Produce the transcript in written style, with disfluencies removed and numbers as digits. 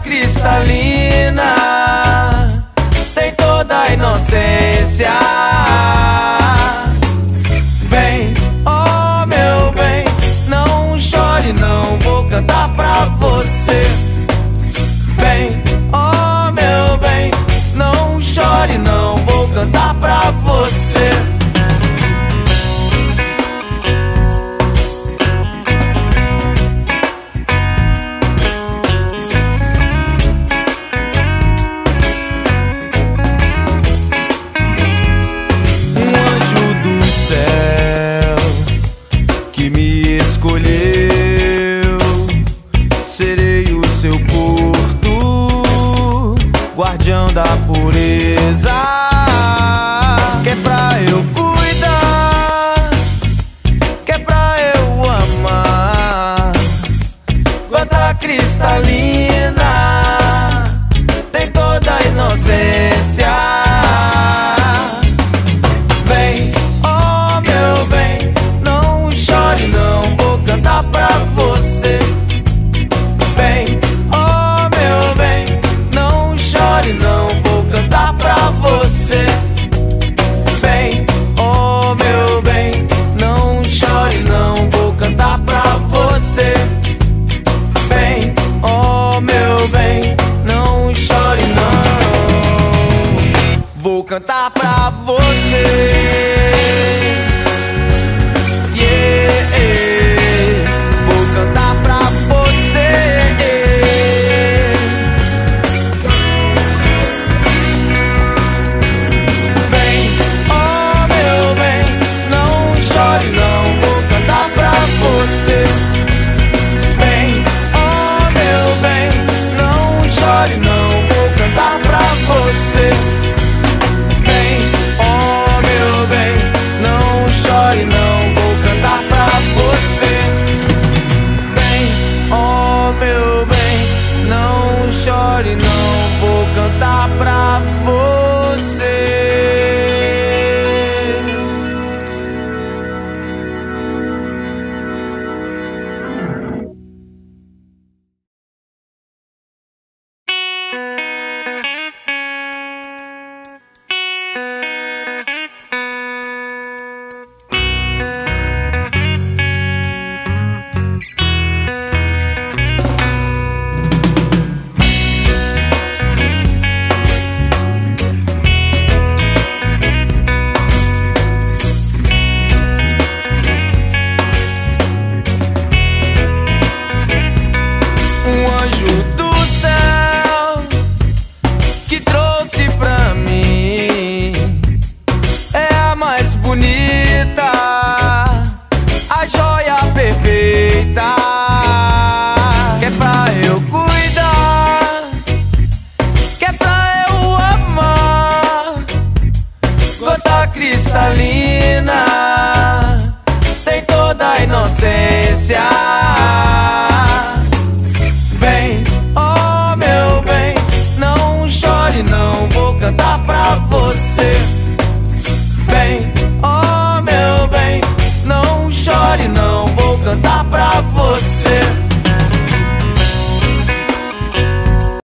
Cristalina, tem toda a inocência. Vem, oh meu bem, não chore não, vou cantar pra você. Vem, oh meu bem, não chore não, vou cantar pra você. Escolheu, serei o seu porto, guardião da pureza, que é pra eu cuidar, que é pra eu amar. Gota cristalina, tem toda a inocência. Vem, oh meu bem, não chore não, vou cantar pra você. Vem, oh meu bem, não chore não, vou cantar pra você. Vem, oh meu bem, não chore não, vou cantar pra você. Vem, oh meu bem, não chore não, vou cantar pra você. Não vou cantar pra você. Cristalina, tem toda a inocência.